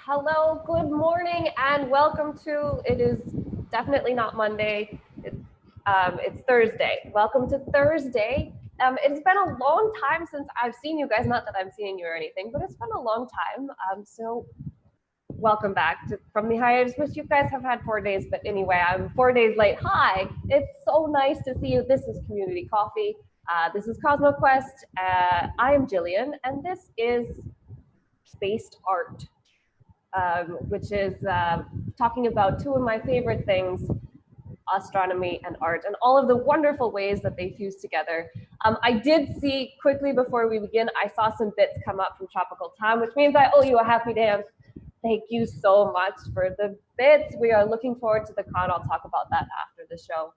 Hello, good morning, and welcome to, it is definitely not Monday, it's Thursday. Welcome to Thursday. It's been a long time since I've seen you guys, not that I'm seeing you or anything, but it's been a long time. So welcome back from the hiatus, which you guys have had 4 days, but anyway, I'm 4 days late. Hi, it's so nice to see you. This is Community Coffee. This is CosmoQuest. I am Gillian, and this is Spaced Art. Which is talking about two of my favorite things, astronomy and art, and all of the wonderful ways that they fuse together. I did see quickly before we begin, I saw some bits come up from Tropical Time, which means I owe you a happy dance. Thank you so much for the bits. We are looking forward to the con. I'll talk about that after the show.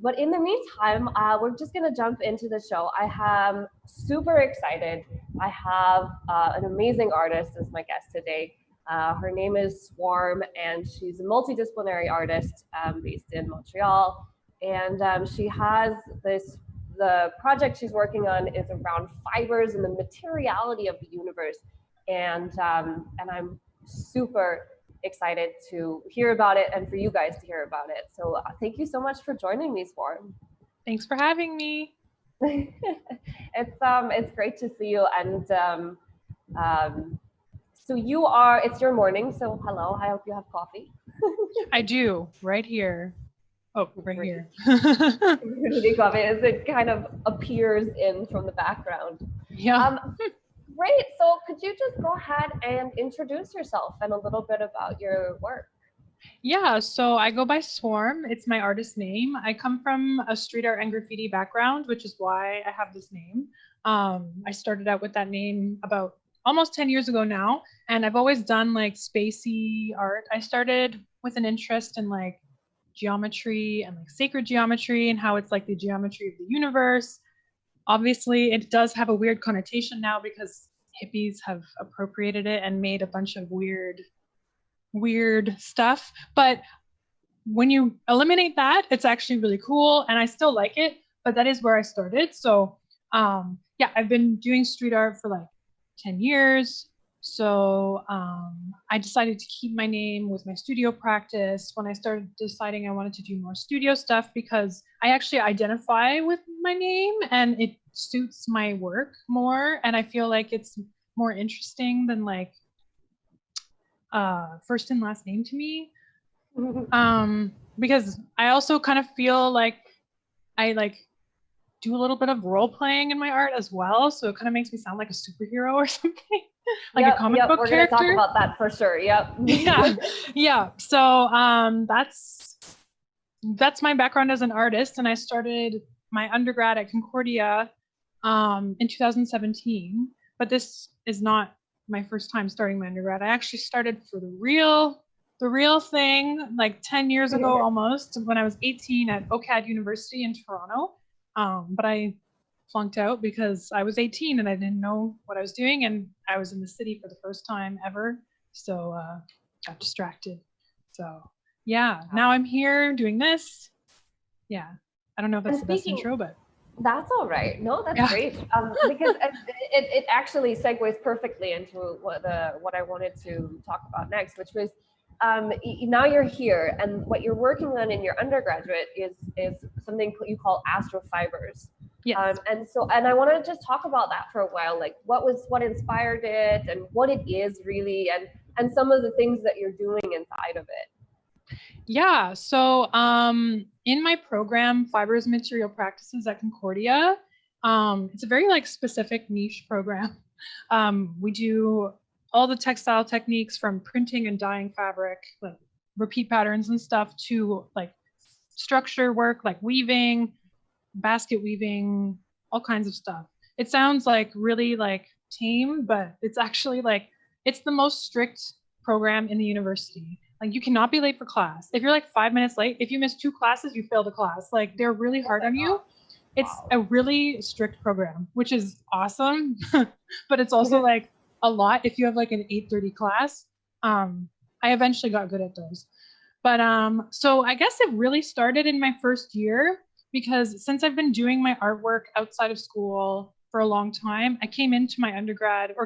But in the meantime, we're just going to jump into the show. I am super excited. I have an amazing artist as my guest today. Her name is Swarm, and she's a multidisciplinary artist based in Montreal. And she has the project she's working on is around fibers and the materiality of the universe. And I'm super excited to hear about it and for you guys to hear about it. So thank you so much for joining me, Swarm. Thanks for having me. It's great to see you. And so it's your morning. So hello, I hope you have coffee. I do, right here. Oh, right here. Community coffee as it kind of appears in from the background. Yeah. Great. So could you just go ahead and introduce yourself and a little bit about your work? Yeah, so I go by Swarm. It's my artist name. I come from a street art and graffiti background, which is why I have this name. I started out with that name about almost 10 years ago now, and I've always done like spacey art. I started with an interest in like geometry and like sacred geometry and how it's like the geometry of the universe. Obviously, it does have a weird connotation now because hippies have appropriated it and made a bunch of weird stuff. But when you eliminate that, it's actually really cool, and I still like it. But that is where I started. So yeah, I've been doing street art for like 10 years. So I decided to keep my name with my studio practice when I started deciding I wanted to do more studio stuff, because I actually identify with my name and it suits my work more. And I feel like it's more interesting than like first and last name to me. Because I also kind of feel like I like do a little bit of role playing in my art as well. So it kind of makes me sound like a superhero or something. Like a comic book character. We're going to talk about that for sure. Yep. Yeah. So that's my background as an artist. And I started my undergrad at Concordia in 2017. But this is not my first time starting my undergrad. I actually started for the real thing like 10 years ago almost, when I was 18 at OCAD University in Toronto. But I flunked out because I was 18 and I didn't know what I was doing, and I was in the city for the first time ever, so got distracted. So yeah, now I'm here doing this. Yeah, I don't know if that's the best intro, but that's all right. No, that's great. Because it actually segues perfectly into what I wanted to talk about next, which was now you're here, and what you're working on in your undergraduate is something you call astrofibers. Yes. And I want to just talk about that for a while, like what inspired it and what it is really, and some of the things that you're doing inside of it. Yeah, so in my program, Fibers Material Practices at Concordia, it's a very like specific niche program. We do all the textile techniques from printing and dyeing fabric, like repeat patterns and stuff, to like structure work like weaving, basket weaving, all kinds of stuff. It sounds like really like tame, but it's actually like, it's the most strict program in the university. Like you cannot be late for class. If you're like 5 minutes late, if you miss 2 classes, you fail the class. Like they're really hard on you. It's a really strict program, which is awesome, but it's also like a lot if you have like an 8:30 class. I eventually got good at those. But so I guess it really started in my first year, because since I've been doing my artwork outside of school for a long time, I came back into my undergrad, I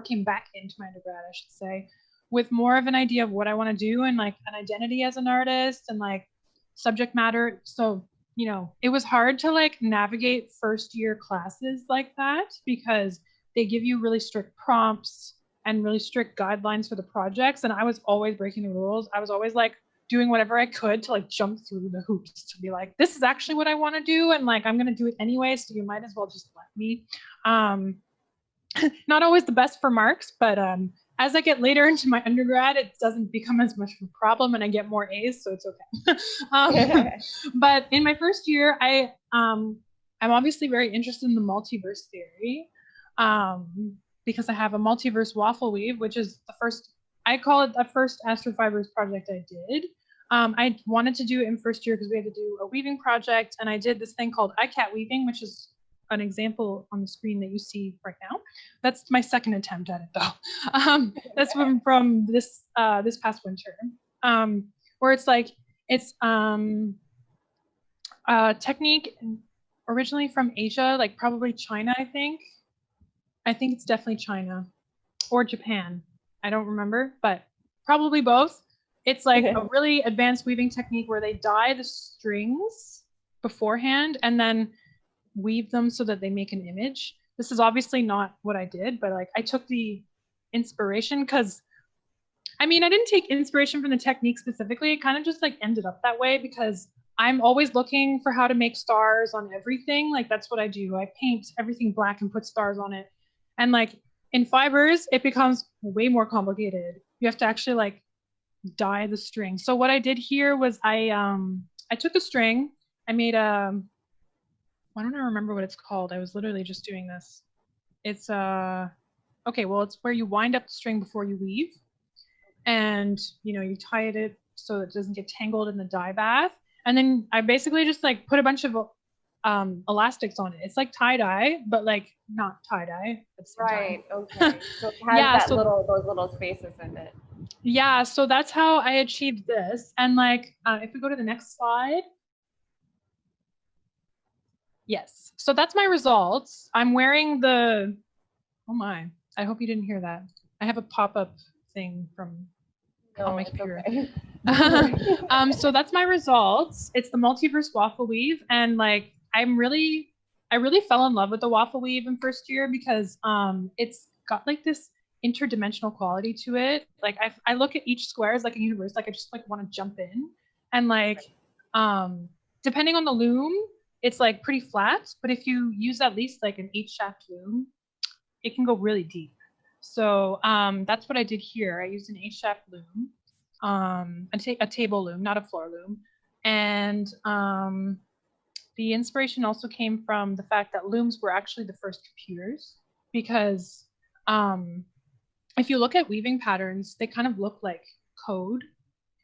should say, with more of an idea of what I want to do and like an identity as an artist and like subject matter. So, you know, it was hard to like navigate first year classes like that because they give you really strict prompts and really strict guidelines for the projects. And I was always breaking the rules. I was always like doing whatever I could to like jump through the hoops to be like, this is actually what I want to do. And like, I'm going to do it anyway. So you might as well just let me. Not always the best for marks, but as I get later into my undergrad, it doesn't become as much of a problem and I get more A's, so it's okay. But in my first year, I'm obviously very interested in the multiverse theory because I have a multiverse waffle weave, which is the first, I call it the first astrofibers project I did. I wanted to do it in first year because we had to do a weaving project, and I did this thing called ICAT weaving, which is an example on the screen that you see right now. That's my second attempt at it though. That's from this this past winter, where it's like it's technique originally from Asia, like probably China. I think it's definitely China or Japan. I don't remember, but probably both. It's like a really advanced weaving technique where they dye the strings beforehand and then weave them so that they make an image. This is obviously not what I did, but like I took the inspiration because I mean, I didn't take inspiration from the technique specifically. It kind of just like ended up that way because I'm always looking for how to make stars on everything. Like that's what I do. I paint everything black and put stars on it. And like in fibers, it becomes way more complicated. You have to actually like dye the string. So what I did here was I took a string, I made a, I don't remember what it's called. I was literally just doing this. It's okay, well, it's where you wind up the string before you weave. And, you know, you tie it so it doesn't get tangled in the dye bath. And then I basically just like put a bunch of elastics on it. It's like tie-dye, but like not tie-dye. Right, okay. So it has those little spaces in it. Yeah, so that's how I achieved this. And like, if we go to the next slide. Yes, so that's my results. I'm wearing the, oh my, I hope you didn't hear that. I have a pop-up thing from on my computer. Okay. So that's my results. It's the multiverse waffle weave. And like, I really fell in love with the waffle weave in first year because it's got like this interdimensional quality to it. Like I look at each square as like a universe. Like I just like want to jump in and like, depending on the loom, it's like pretty flat, but if you use at least like an 8-shaft loom, it can go really deep. So that's what I did here. I used an 8-shaft loom, a table loom, not a floor loom. And the inspiration also came from the fact that looms were actually the first computers because if you look at weaving patterns, they kind of look like code.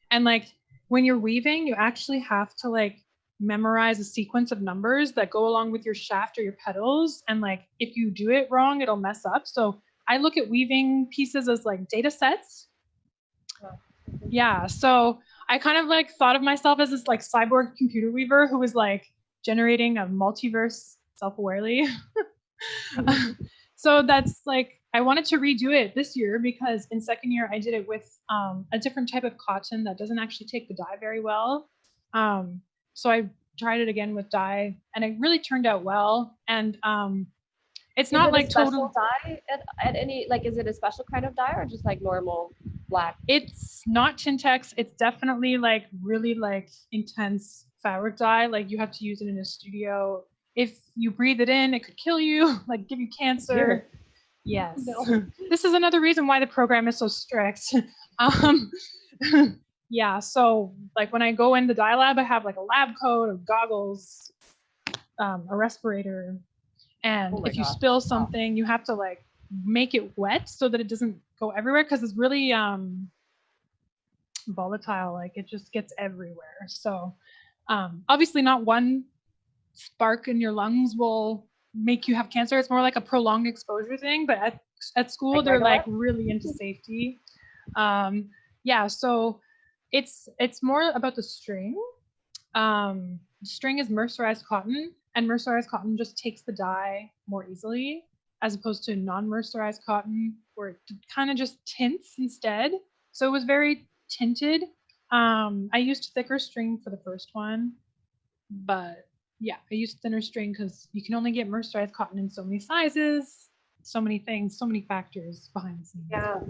And like when you're weaving, you actually have to like memorize a sequence of numbers that go along with your shaft or your petals. And like, if you do it wrong, it'll mess up. So I look at weaving pieces as like data sets. Yeah. So I kind of like thought of myself as this like cyborg computer weaver who was like generating a multiverse self-awarely. So that's like, I wanted to redo it this year because in second year I did it with a different type of cotton that doesn't actually take the dye very well. So I tried it again with dye and it really turned out well. And it's not like total dye at any, like, is it a special kind of dye or just like normal black? It's not Tintex. It's definitely like really like intense fabric dye. Like you have to use it in a studio. If you breathe it in, it could kill you, like give you cancer. Yes. No. This is another reason why the program is so strict. Yeah, so like when I go in the dye lab, I have like a lab coat of goggles, a respirator, and if you spill something, you have to like make it wet so that it doesn't go everywhere because it's really volatile. Like it just gets everywhere. So obviously not one spark in your lungs will make you have cancer. It's more like a prolonged exposure thing. But at school, like they're like really into safety. Yeah, so it's more about the string. String is mercerized cotton, and mercerized cotton just takes the dye more easily, as opposed to non-mercerized cotton, where it kind of just tints instead. So it was very tinted. I used thicker string for the first one, but yeah, I used thinner string because you can only get mercerized cotton in so many sizes, so many things, so many factors behind the scenes. Yeah.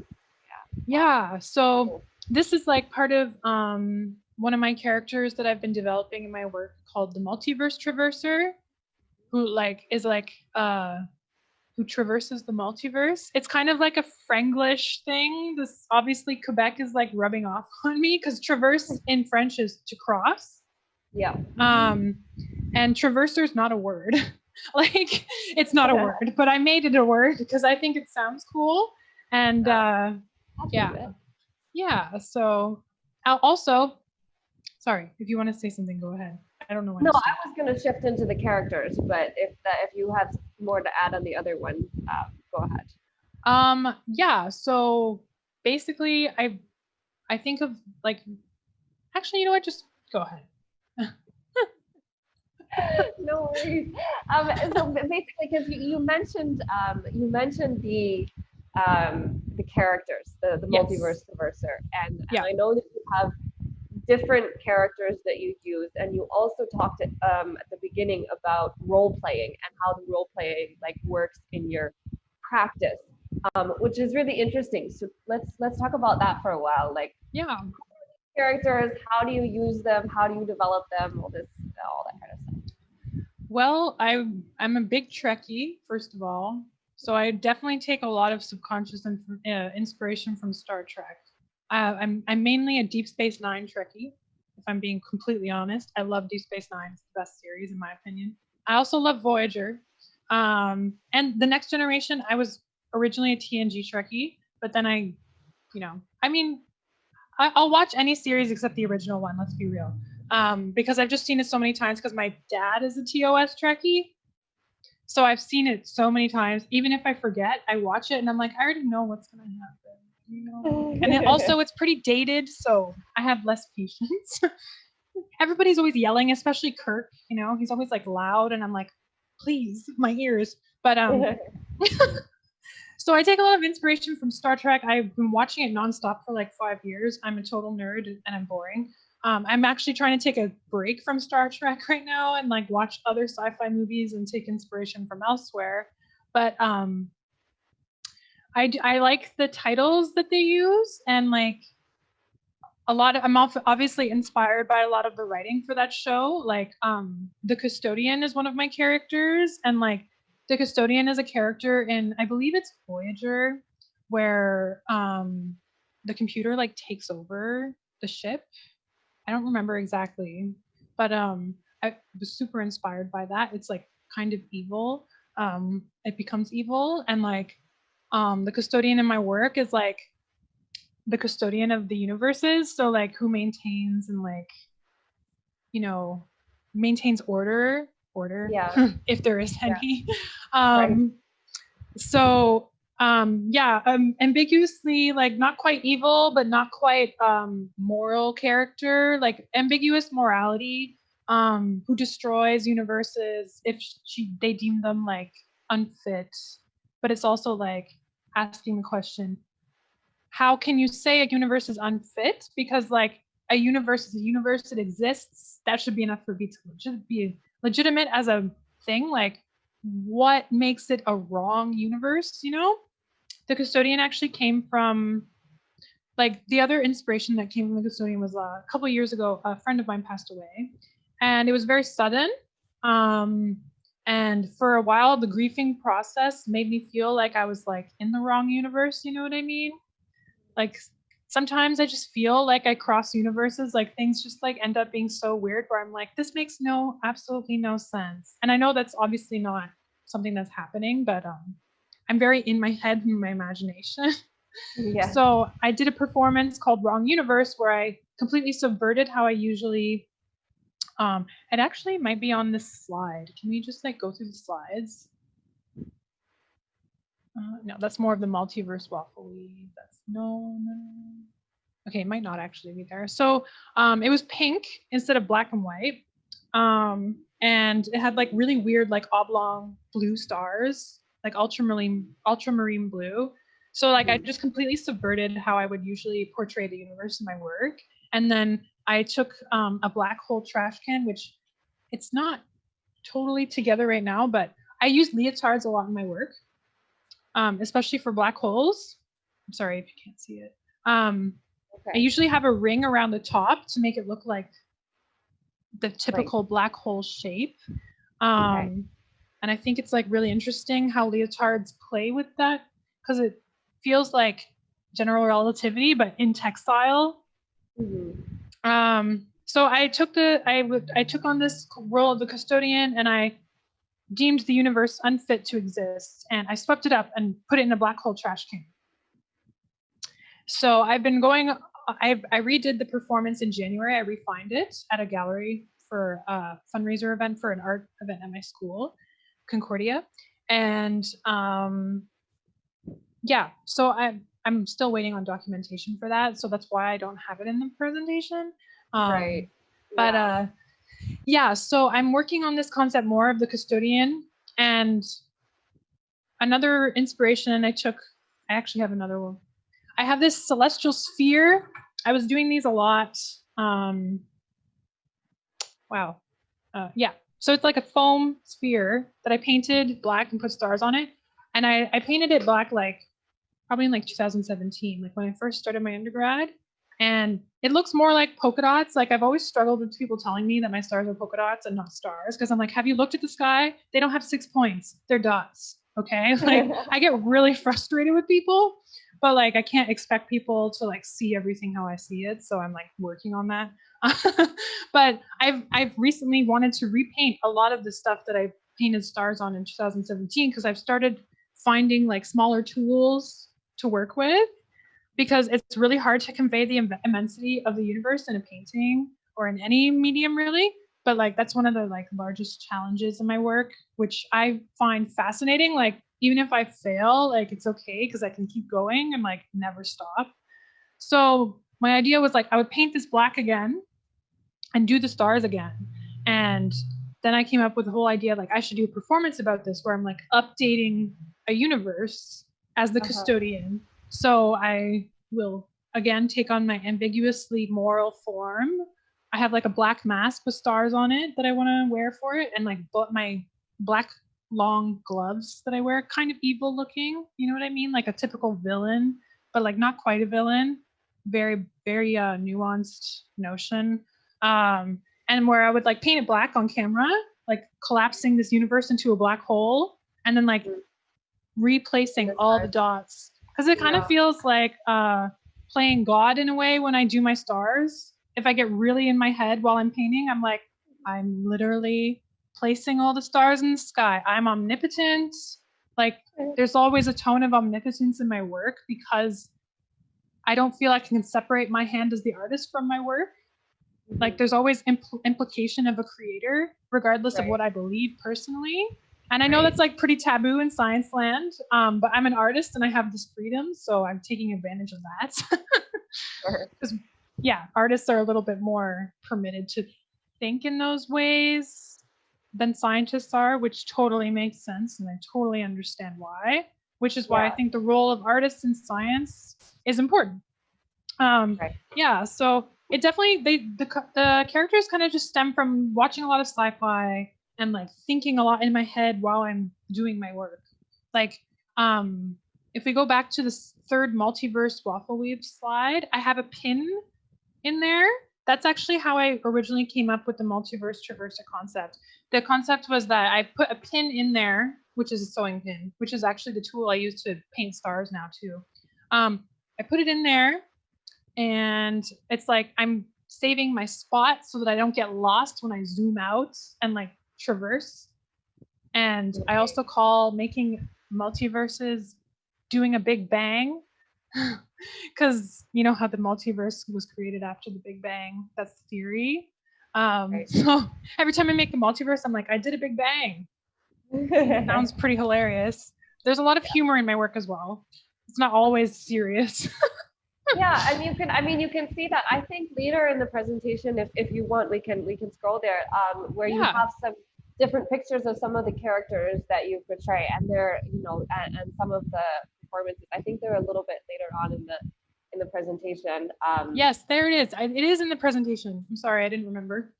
Yeah, so this is like part of one of my characters that I've been developing in my work called the Multiverse Traverser, who like is like who traverses the multiverse. It's kind of like a Franglish thing. This obviously Quebec is like rubbing off on me because traverse in French is to cross. Yeah. And traverser is not a word. Like it's not a word, but I made it a word because I think it sounds cool. And yeah. So also, sorry, if you want to say something, go ahead. I don't know when. No, I was going to shift into the characters, but if you have more to add on the other one, go ahead. Yeah. So basically, I think of like, actually, you know what? Just go ahead. No worries. So basically, because you mentioned the characters, the Yes. multiverse traverser, and Yeah. I know that you have different characters that you use, and you also talked at the beginning about role playing and how the role playing like works in your practice, which is really interesting. So let's talk about that for a while. Like, Yeah. characters, how do you use them? How do you develop them? All that kind of stuff. Well, I'm a big Trekkie, first of all, so I definitely take a lot of subconscious inspiration from Star Trek. I'm mainly a Deep Space Nine Trekkie, if I'm being completely honest. I love Deep Space Nine; it's the best series in my opinion. I also love Voyager, and the Next Generation. I was originally a TNG Trekkie, but then I mean, I'll watch any series except the original one. Let's be real. Because I've just seen it so many times because my dad is a TOS Trekkie. So I've seen it so many times. Even if I forget, I watch it and I'm like, I already know what's going to happen. You know? And then also it's pretty dated, so I have less patience. Everybody's always yelling, especially Kirk, he's always like loud and I'm like, please, my ears. But so I take a lot of inspiration from Star Trek. I've been watching it nonstop for like 5 years. I'm a total nerd and I'm boring. I'm actually trying to take a break from Star Trek right now and like watch other sci-fi movies and take inspiration from elsewhere. But I like the titles that they use, and like I'm obviously inspired by a lot of the writing for that show. Like the Custodian is one of my characters, and like the Custodian is a character in, I believe it's Voyager, where the computer like takes over the ship. I don't remember exactly, but I was super inspired by that. It's like kind of evil. It becomes evil, and like the Custodian in my work is like the custodian of the universes. So like who maintains and like, maintains order, Yeah. if there is any. Right. So yeah, ambiguously like not quite evil, but not quite moral character, like ambiguous morality, who destroys universes if they deem them like unfit. But it's also like asking the question, how can you say a universe is unfit? Because like a universe is a universe, it exists. That should be enough for it to be legitimate as a thing. Like, what makes it a wrong universe? The Custodian actually came from, like, the other inspiration that came from the Custodian was a couple of years ago. A friend of mine passed away, and it was very sudden. And for a while, the grieving process made me feel like I was like in the wrong universe. You know what I mean? Like sometimes I just feel like I cross universes, like things just like end up being so weird where I'm like, this makes absolutely no sense. And I know that's obviously not something that's happening, but I'm very in my head and my imagination. Yeah. So I did a performance called Wrong Universe where I completely subverted how I usually it actually might be on this slide. Can we just like go through the slides? No, that's more of the multiverse waffle. That's no. Okay, it might not actually be there. So it was pink instead of black and white. And it had like really weird, like oblong blue stars, like ultramarine blue. So like I just completely subverted how I would usually portray the universe in my work. And then I took a black hole trash can, which it's not totally together right now, but I use leotards a lot in my work, especially for black holes. I'm sorry if you can't see it. I usually have a ring around the top to make it look like the typical black hole shape. And I think it's like really interesting how leotards play with that, because it feels like general relativity, but in textile. So I took on this role of the custodian, and I deemed the universe unfit to exist, and I swept it up and put it in a black hole trash can. So I've been going. I redid the performance in January. I refined it at a gallery for a fundraiser event for an art event at my school, Concordia, and yeah. So I'm still waiting on documentation for that. So that's why I don't have it in the presentation. Right. But yeah. So I'm working on this concept more of the custodian, and another inspiration I actually have another one. I have this celestial sphere. I was doing these a lot. Wow. Yeah. So it's like a foam sphere that I painted black and put stars on it. And I painted it black like probably in like 2017, like when I first started my undergrad. And it looks more like polka dots. Like I've always struggled with people telling me that my stars are polka dots and not stars, because I'm like, have you looked at the sky? They don't have 6 points. They're dots. Okay. Like I get really frustrated with people, but like I can't expect people to like see everything how I see it. So I'm like working on that. But I've recently wanted to repaint a lot of the stuff that I painted stars on in 2017, because I've started finding like smaller tools to work with, because it's really hard to convey the immensity of the universe in a painting or in any medium really. But like that's one of the like largest challenges in my work, which I find fascinating. Like even if I fail, like it's okay, because I can keep going and like never stop. So my idea was like I would paint this black again and do the stars again. And then I came up with the whole idea like I should do a performance about this, where I'm like updating a universe as the custodian. So I will again take on my ambiguously moral form. I have like a black mask with stars on it that I want to wear for it, and like my black long gloves that I wear, kind of evil looking, you know what I mean? Like a typical villain, but like not quite a villain. Very, very nuanced notion. And where I would like paint it black on camera, like collapsing this universe into a black hole, and then like replacing all the dots, because it kind of feels like playing God in a way when I do my stars. If I get really in my head while I'm painting, I'm like, I'm literally placing all the stars in the sky. I'm omnipotent. Like there's always a tone of omnipotence in my work, because I don't feel I can separate my hand as the artist from my work. Like there's always implication of a creator, regardless of what I believe personally. And I know that's like pretty taboo in science land, but I'm an artist and I have this freedom, so I'm taking advantage of that. Because yeah, artists are a little bit more permitted to think in those ways than scientists are, which totally makes sense, and I totally understand why. Which is why I think the role of artists in science is important. Yeah, so it definitely the characters kind of just stem from watching a lot of sci-fi and like thinking a lot in my head while I'm doing my work. Like if we go back to this third multiverse waffle weave slide, I have a pin in there. That's actually how I originally came up with the multiverse traverser concept. The concept was that I put a pin in there, which is a sewing pin, which is actually the tool I use to paint stars now too. I put it in there, and it's like I'm saving my spot so that I don't get lost when I zoom out and like traverse. And I also call making multiverses doing a big bang, because you know how the multiverse was created after the Big Bang. That's the theory. So every time I make a multiverse, I'm like, I did a big bang. It sounds pretty hilarious. There's a lot of humor in my work as well. It's not always serious. Yeah, and you can see that. I think later in the presentation, if you want, we can scroll there, where you have some different pictures of some of the characters that you portray, and they're, and some of the performances. I think they're a little bit later on in the presentation. Yes, there it is. It is in the presentation. I'm sorry, I didn't remember.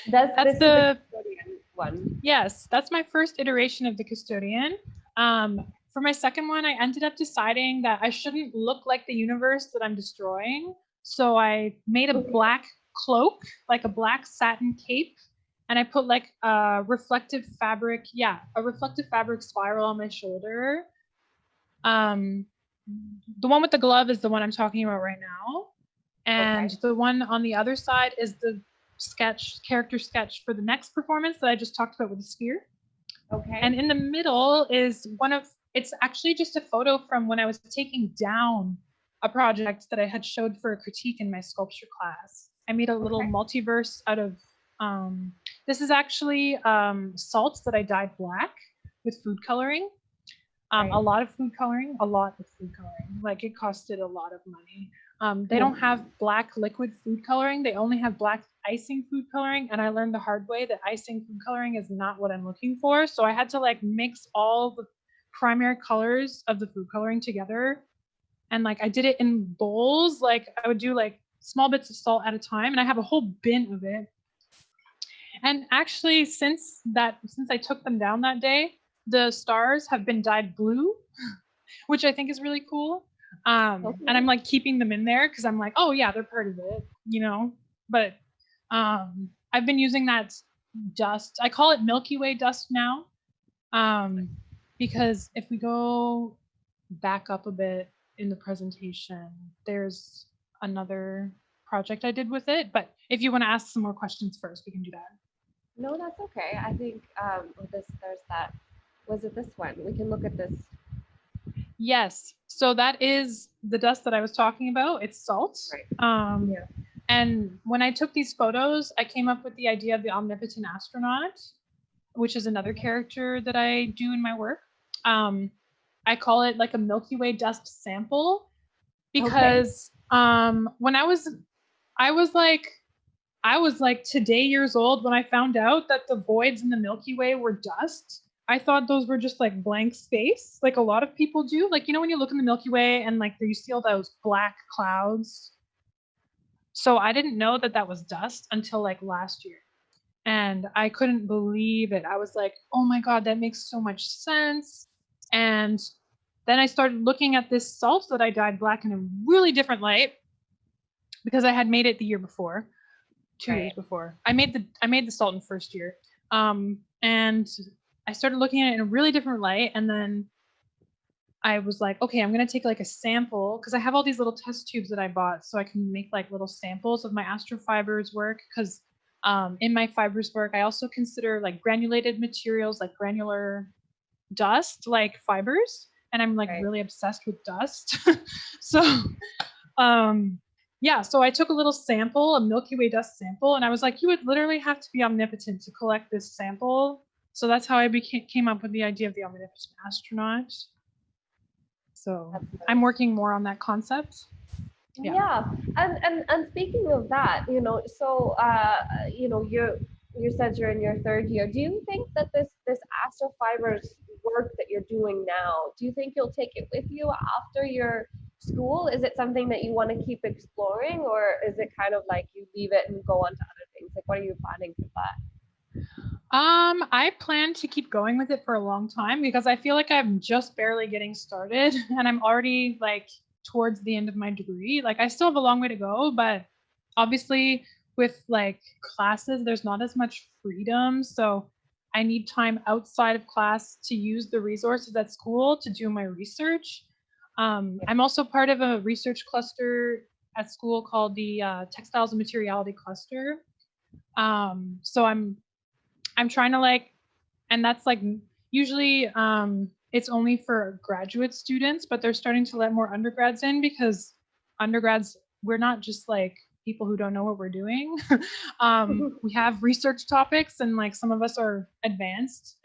This is the custodian one. Yes, that's my first iteration of the custodian. For my second one, I ended up deciding that I shouldn't look like the universe that I'm destroying. So I made a black cloak, like a black satin cape, and I put like a reflective fabric spiral on my shoulder. The one with the glove is the one I'm talking about right now. And the one on the other side is the character sketch for the next performance that I just talked about with the sphere. Okay. And in the middle is it's actually just a photo from when I was taking down a project that I had showed for a critique in my sculpture class. I made a little multiverse out of, this is actually salts that I dyed black with food coloring. A lot of food coloring. Like it costed a lot of money. They don't have black liquid food coloring. They only have black icing food coloring. And I learned the hard way that icing food coloring is not what I'm looking for. So I had to like mix all the primary colors of the food coloring together. And like I did it in bowls. Like I would do like small bits of salt at a time. And I have a whole bin of it. And actually, since I took them down that day, the stars have been dyed blue, which I think is really cool. And I'm like keeping them in there because I'm like, oh yeah, they're part of it, you know. But I've been using that dust. I call it Milky Way dust now, because if we go back up a bit in the presentation, there's another project I did with it. But if you want to ask some more questions first, we can do that. No, that's okay. I think there's that. Was it this one? We can look at this. Yes. So that is the dust that I was talking about. It's salt. Right. And when I took these photos, I came up with the idea of the omnipotent astronaut, which is another character that I do in my work. I call it like a Milky Way dust sample because when I was today years old when I found out that the voids in the Milky Way were dust. I thought those were just like blank space, like a lot of people do. Like, you know, when you look in the Milky Way and like you see all those black clouds. So I didn't know that that was dust until like last year. And I couldn't believe it. I was like, oh my God, that makes so much sense. And then I started looking at this salt that I dyed black in a really different light because I had made it the year before. 2 years before. I made the salt in first year. And I started looking at it in a really different light. And then I was like, okay, I'm going to take like a sample because I have all these little test tubes that I bought so I can make like little samples of my astrofibers work. Because in my fibers work, I also consider like granulated materials, like granular dust, like fibers. And I'm like really obsessed with dust. So, yeah, so I took a little sample, a Milky Way dust sample, and I was like, you would literally have to be omnipotent to collect this sample. So that's how I came up with the idea of the omnipotent astronaut. So I'm working more on that concept. Yeah. And speaking of that, you know, so you know, you said you're in your third year. Do you think that this astrofibers work that you're doing now, do you think you'll take it with you after your school? Is it something that you want to keep exploring, or is it kind of like you leave it and go on to other things? Like, what are you planning for that? I plan to keep going with it for a long time because I feel like I'm just barely getting started and I'm already like towards the end of my degree. Like I still have a long way to go, but obviously with like classes, there's not as much freedom. So I need time outside of class to use the resources at school to do my research. I'm also part of a research cluster at school called the Textiles and Materiality cluster. So I'm trying to like, and that's like usually it's only for graduate students, but they're starting to let more undergrads in because undergrads, we're not just like people who don't know what we're doing. We have research topics and like some of us are advanced.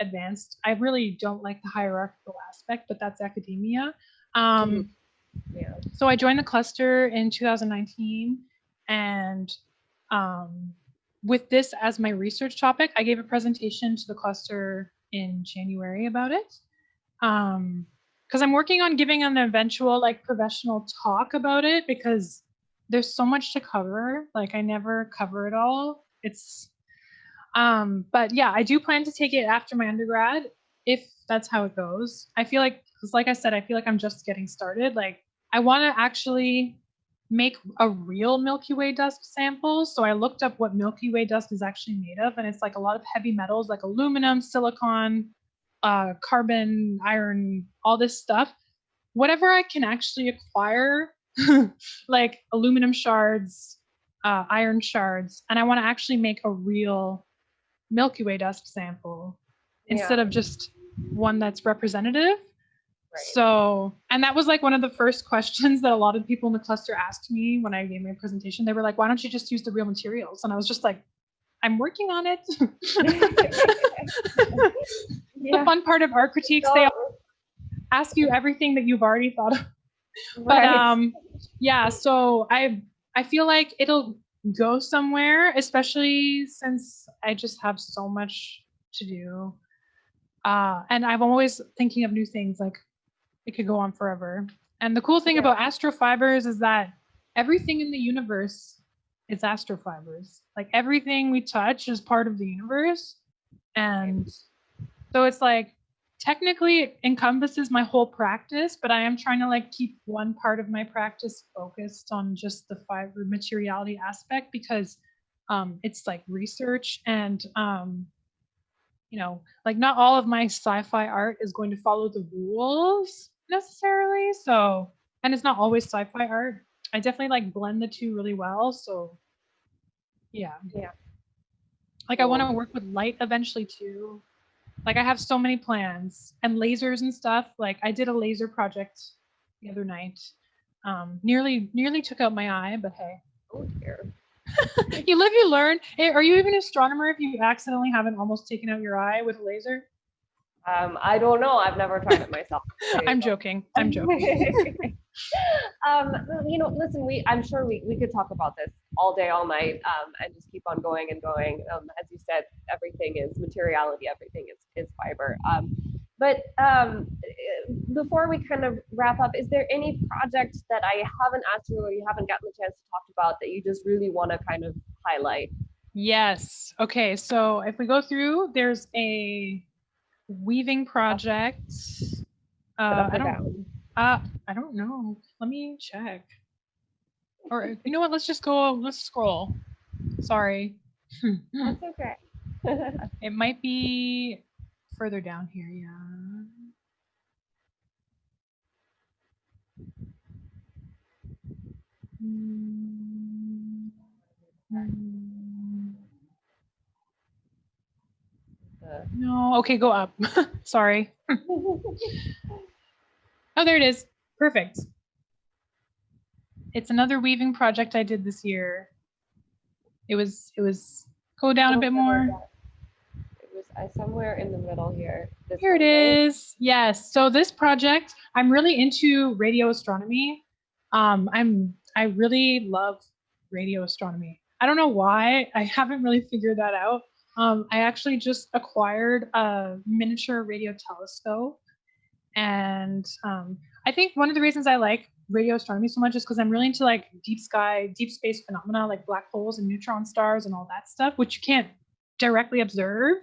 I really don't like the hierarchical aspect, but that's academia. So I joined the cluster in 2019 and with this as my research topic, I gave a presentation to the cluster in January about it. because I'm working on giving an eventual like professional talk about it, because there's so much to cover. Like I never cover it all. It's but yeah, I do plan to take it after my undergrad if that's how it goes. I feel like, because like I said, I feel like I'm just getting started. Like I want to actually make a real Milky Way dust sample. So I looked up what Milky Way dust is actually made of, and it's like a lot of heavy metals like aluminum, silicon, carbon, iron, all this stuff. Whatever I can actually acquire, like aluminum shards, iron shards, and I want to actually make a real Milky Way dust sample instead of just one that's representative. Right. So, and that was like one of the first questions that a lot of people in the cluster asked me when I gave my presentation. They were like, why don't you just use the real materials? And I was just like, I'm working on it. The fun part of art critiques, they ask you everything that you've already thought of. But yeah, so I feel like it'll go somewhere, especially since I just have so much to do. And I'm always thinking of new things, like it could go on forever. And the cool thing about astrofibers is that everything in the universe is astrofibers. Like everything we touch is part of the universe. And so it's like technically it encompasses my whole practice, but I am trying to like keep one part of my practice focused on just the fiber materiality aspect, because it's like research, and you know, like not all of my sci-fi art is going to follow the rules necessarily. So, and it's not always sci-fi art. I definitely like blend the two really well. So yeah. Like I want to work with light eventually too. Like I have so many plans and lasers and stuff. Like I did a laser project the other night. Nearly took out my eye, but hey. Oh dear. You live, you learn. Hey, are you even an astronomer if you accidentally haven't almost taken out your eye with a laser? I don't know. I've never tried it myself. I'm joking. I'm joking. You know, listen, I'm sure we could talk about this all day, all night, and just keep on going and going. As you said, everything is materiality, everything is fiber. But before we kind of wrap up, is there any project that I haven't asked you or you haven't gotten the chance to talk about that you just really want to kind of highlight? Yes. Okay. So if we go through, there's a weaving project. I don't know. Let me check. Or you know what? Let's just go. Let's scroll. Sorry. That's okay. It might be further down here. Yeah. No. Okay, go up. Sorry. Oh, there it is. Perfect. It's another weaving project I did this year. It was go down a bit more. It was somewhere in the middle here. Here it is. Yes. So this project, I'm really into radio astronomy. I really love radio astronomy. I don't know why. I haven't really figured that out. I actually just acquired a miniature radio telescope, and I think one of the reasons I like radio astronomy so much is because I'm really into like deep space phenomena like black holes and neutron stars and all that stuff, which you can't directly observe.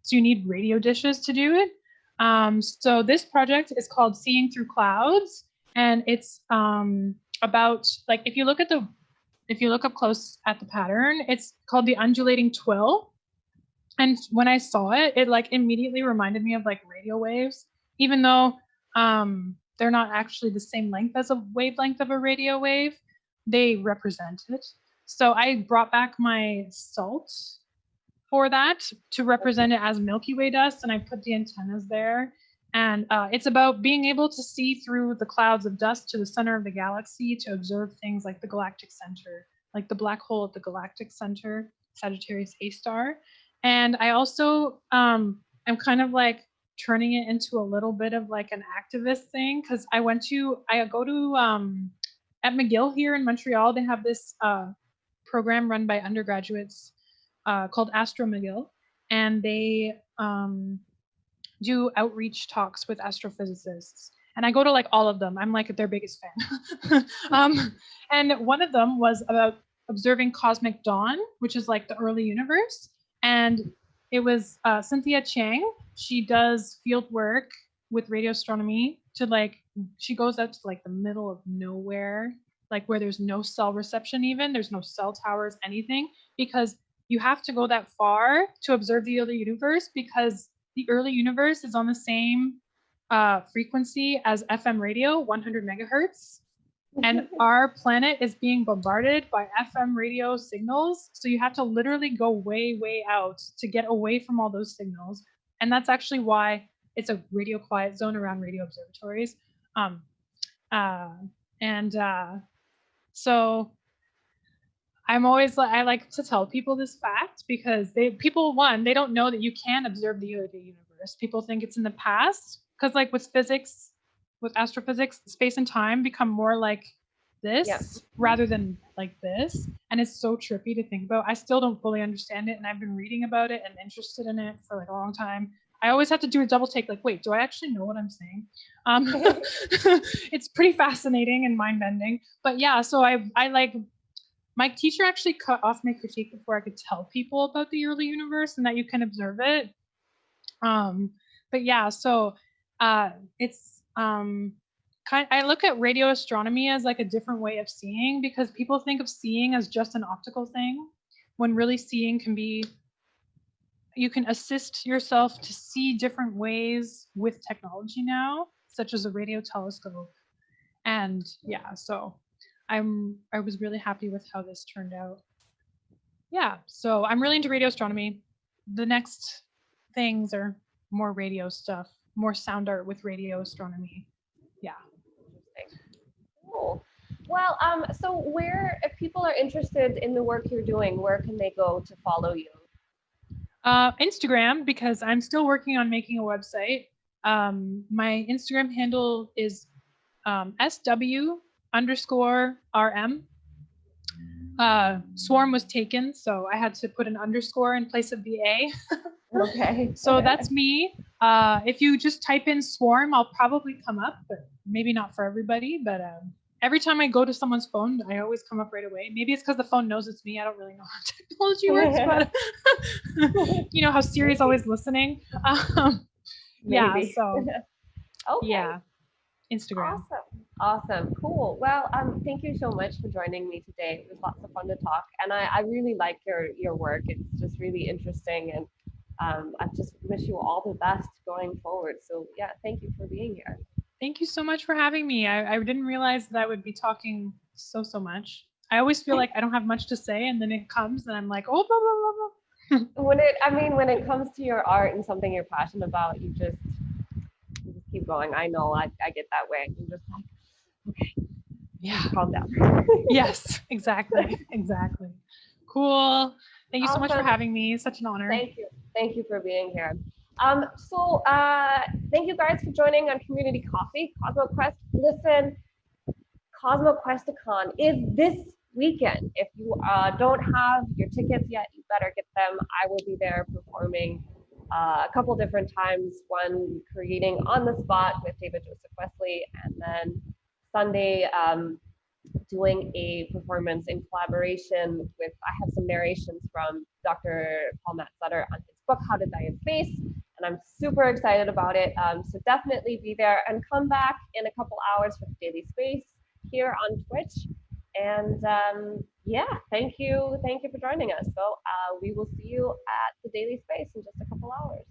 So you need radio dishes to do it. So this project is called Seeing Through Clouds, and it's about like if you look up close at the pattern, it's called the undulating twill. And when I saw it, it like immediately reminded me of like radio waves, even though they're not actually the same length as a wavelength of a radio wave. They represent it. So I brought back my salt for that to represent it as Milky Way dust, and I put the antennas there. And it's about being able to see through the clouds of dust to the center of the galaxy to observe things like the galactic center, like the black hole at the galactic center, Sagittarius A star. And I also am kind of like turning it into a little bit of like an activist thing, because I go to at McGill here in Montreal, they have this program run by undergraduates called Astro McGill, and they do outreach talks with astrophysicists. and I go to like all of them. I'm like their biggest fan. And one of them was about observing cosmic dawn, which is like the early universe. And it was Cynthia Chang. She does field work with radio astronomy to like, she goes out to like the middle of nowhere, like where there's no cell reception, even there's no cell towers, anything, because you have to go that far to observe the early universe, because the early universe is on the same frequency as FM radio, 100 megahertz. And our planet is being bombarded by FM radio signals. So you have to literally go way, way out to get away from all those signals. And that's actually why it's a radio quiet zone around radio observatories. So I'm always like, I like to tell people this fact, because they don't know that you can observe the early universe. People think it's in the past, because like with physics, with astrophysics, space and time become more like this rather than like this. And it's so trippy to think about. I still don't fully understand it, and I've been reading about it and interested in it for like a long time. I always have to do a double take, like, wait, do I actually know what I'm saying? It's pretty fascinating and mind-bending. But yeah, so I like, my teacher actually cut off my critique before I could tell people about the early universe and that you can observe it. But yeah, so it's I look at radio astronomy as like a different way of seeing, because people think of seeing as just an optical thing, when really seeing can be, you can assist yourself to see different ways with technology now, such as a radio telescope. And yeah, so I was really happy with how this turned out. Yeah, so I'm really into radio astronomy. The next things are more radio stuff, more sound art with radio astronomy. Yeah. Cool. Well, so where, if people are interested in the work you're doing, where can they go to follow you? Instagram, because I'm still working on making a website. My Instagram handle is SW_RM. Swarm was taken, so I had to put an underscore in place of the A. Okay. So that's me. If you just type in Swarm, I'll probably come up, but maybe not for everybody. But every time I go to someone's phone, I always come up right away. Maybe it's because the phone knows it's me. I don't really know how technology works, but you know how Siri's always listening. Yeah, so okay. Yeah, Instagram. Awesome, cool. Well, thank you so much for joining me today. It was lots of fun to talk, and I really like your work. It's just really interesting, and I just wish you all the best going forward. So yeah, thank you for being here. Thank you so much for having me. I didn't realize that I would be talking so much. I always feel like I don't have much to say, and then it comes, and I'm like, oh, blah, blah, blah, blah. When it comes to your art and something you're passionate about, you just keep going. I know I get that way. You're just like, okay, yeah, calm down. Yes, exactly. Cool. Thank you so much for having me. It's such an honor. Thank you for being here. Thank you guys for joining on Community Coffee. CosmoQuest, listen, CosmoQuesticon is this weekend. If you don't have your tickets yet, you better get them. I will be there performing a couple different times, one creating on the spot with David Joseph Wesley, and then Sunday doing a performance in collaboration with, I have some narrations from Dr. Paul Matt Sutter on his book, How to Die in Space, and I'm super excited about it. So definitely be there and come back in a couple hours for the Daily Space here on Twitch. And yeah, thank you for joining us. So we will see you at the Daily Space in just a couple hours.